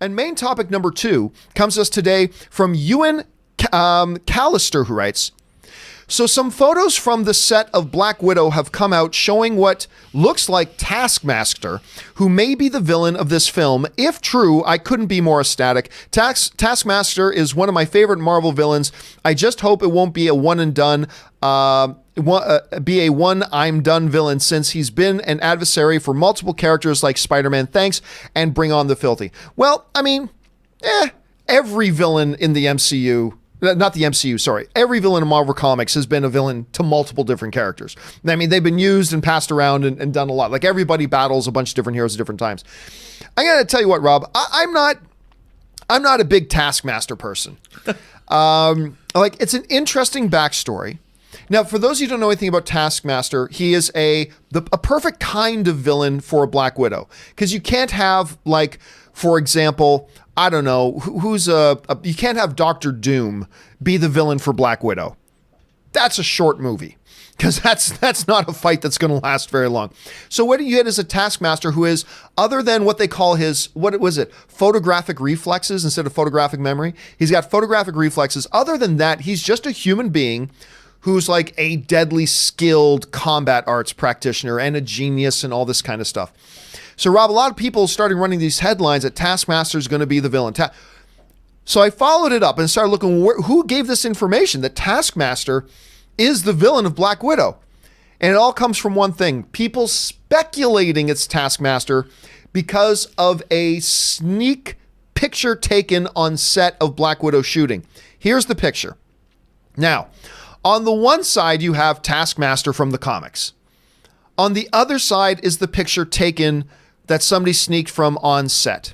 And main topic number 2 comes to us today from Ewan Callister, who writes, so some photos from the set of Black Widow have come out showing what looks like Taskmaster, who may be the villain of this film. If true, I couldn't be more ecstatic. Taskmaster is one of my favorite Marvel villains. I just hope it won't be a one and done, be a one I'm done villain, since he's been an adversary for multiple characters like Spider-Man. Thanks, and bring on the filthy. Well, I mean, every villain in the MCU, not the MCU, sorry. Every villain in Marvel Comics has been a villain to multiple different characters. I mean, they've been used and passed around and done a lot. Like, everybody battles a bunch of different heroes at different times. I gotta tell you what, Rob, I'm not a big Taskmaster person. It's an interesting backstory. Now, for those of you who don't know anything about Taskmaster, he is a perfect kind of villain for a Black Widow. Because you can't have, like, for example, I don't know, you can't have Doctor Doom be the villain for Black Widow. That's a short movie, because that's not a fight that's going to last very long. So what you get is a Taskmaster who is, other than what they call his, photographic reflexes instead of photographic memory. He's got photographic reflexes. Other than that, he's just a human being who's like a deadly skilled combat arts practitioner and a genius and all this kind of stuff. So, Rob, a lot of people started running these headlines that Taskmaster is going to be the villain. So I followed it up and started looking who gave this information that Taskmaster is the villain of Black Widow. And it all comes from one thing: people speculating it's Taskmaster because of a sneak picture taken on set of Black Widow shooting. Here's the picture. Now, on the one side, you have Taskmaster from the comics. On the other side is the picture taken that somebody sneaked from on set.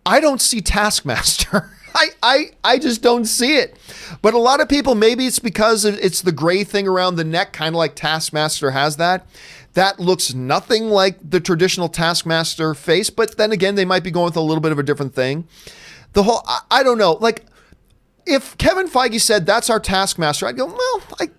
I don't see Taskmaster. I just don't see it. But a lot of people, maybe it's because it's the gray thing around the neck, kind of like Taskmaster has that. That looks nothing like the traditional Taskmaster face, but then again, they might be going with a little bit of a different thing. I don't know. Like, if Kevin Feige said that's our Taskmaster, I'd go, well,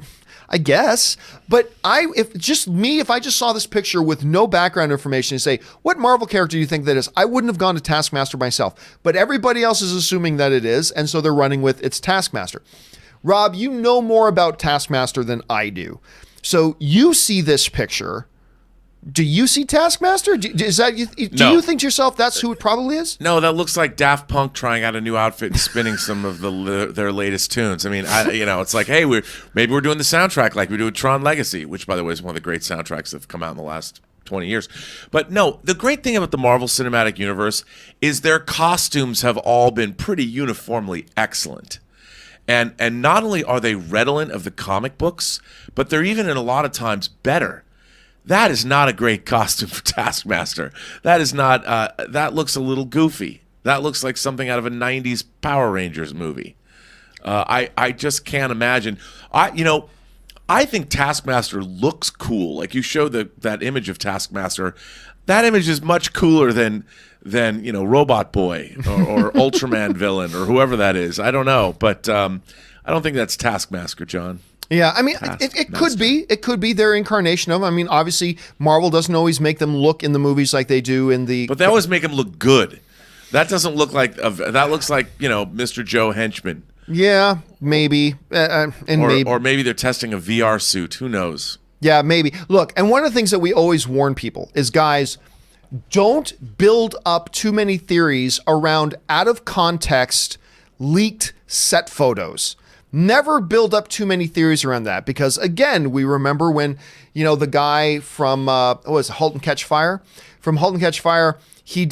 I guess. But if I just saw this picture with no background information and say, what Marvel character do you think that is? I wouldn't have gone to Taskmaster myself. But everybody else is assuming that it is, and so they're running with it's Taskmaster. Rob, you know more about Taskmaster than I do. So you see this picture. Do you see Taskmaster? Do you think to yourself that's who it probably is? No, that looks like Daft Punk trying out a new outfit and spinning some of their latest tunes. I mean, it's like, hey, maybe we're doing the soundtrack like we do with Tron Legacy, which, by the way, is one of the great soundtracks that have come out in the last 20 years. But no, the great thing about the Marvel Cinematic Universe is their costumes have all been pretty uniformly excellent. And not only are they redolent of the comic books, but they're even in a lot of times better. That is not a great costume for Taskmaster. That is not. That looks a little goofy. That looks like something out of a '90s Power Rangers movie. I just can't imagine. I think Taskmaster looks cool. Like, you showed that image of Taskmaster. That image is much cooler than Robot Boy or Ultraman villain or whoever that is. I don't know, but I don't think that's Taskmaster, John. Yeah, I mean, it could be. It could be their incarnation of them. I mean, obviously, Marvel doesn't always make them look in the movies like they do in the... But they always make them look good. That doesn't look like... that looks like, Mr. Joe Henchman. Yeah, maybe. Or maybe they're testing a VR suit. Who knows? Yeah, maybe. Look, and one of the things that we always warn people is, guys, don't build up too many theories around out-of-context, leaked set photos. Never build up too many theories around that, because, again, we remember when, the guy from, Halt and Catch Fire? From Halt and Catch Fire, he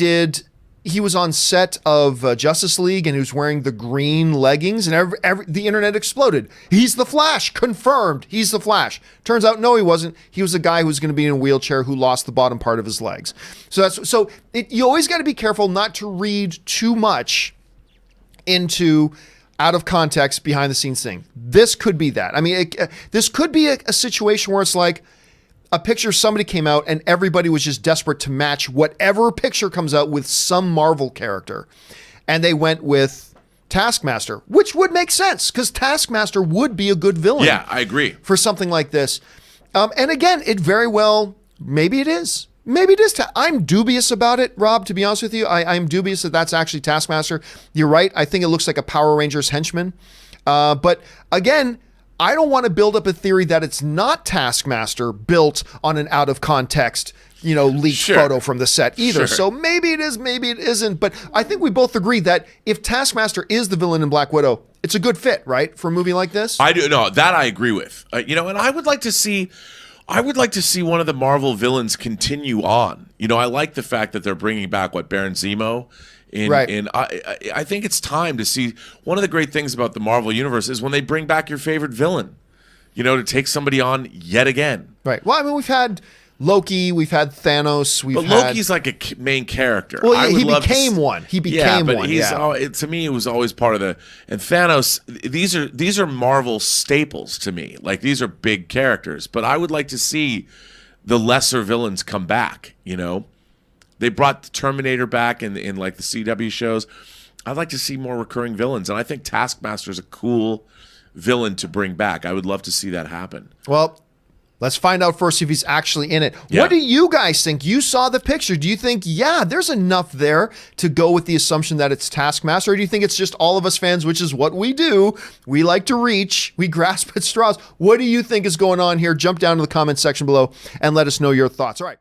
was on set of Justice League, and he was wearing the green leggings, and the internet exploded. He's the Flash, confirmed. He's the Flash. Turns out, no, he wasn't. He was a guy who was going to be in a wheelchair who lost the bottom part of his legs. You always got to be careful not to read too much into out of context, behind the scenes thing. This could be that. I mean, this could be a situation where it's like a picture somebody came out and everybody was just desperate to match whatever picture comes out with some Marvel character. And they went with Taskmaster, which would make sense because Taskmaster would be a good villain. Yeah, I agree. For something like this. And again, it very well, maybe it is. Maybe it is. I'm dubious about it, Rob, to be honest with you. I'm dubious that that's actually Taskmaster. You're right. I think it looks like a Power Rangers henchman. But again, I don't want to build up a theory that it's not Taskmaster built on an out of context, leaked photo from the set either. So maybe it is, maybe it isn't. But I think we both agree that if Taskmaster is the villain in Black Widow, it's a good fit, right, for a movie like this? I do. No, that I agree with. And I would like to see one of the Marvel villains continue on. I like the fact that they're bringing back Baron Zemo. And I think it's time to see. One of the great things about the Marvel Universe is when they bring back your favorite villain, to take somebody on yet again. Right. Well, I mean, we've had Loki, we've had Thanos, but Loki's like a main character. Well, he became one. He became one. To me, it was always part of the. And Thanos, these are Marvel staples to me. Like, these are big characters. But I would like to see the lesser villains come back. They brought the Terminator back in like the CW shows. I'd like to see more recurring villains, and I think Taskmaster is a cool villain to bring back. I would love to see that happen. Well, let's find out first if he's actually in it. Yeah. What do you guys think? You saw the picture. Do you think, there's enough there to go with the assumption that it's Taskmaster? Or do you think it's just all of us fans, which is what we do? We like to reach. We grasp at straws. What do you think is going on here? Jump down to the comment section below and let us know your thoughts. All right.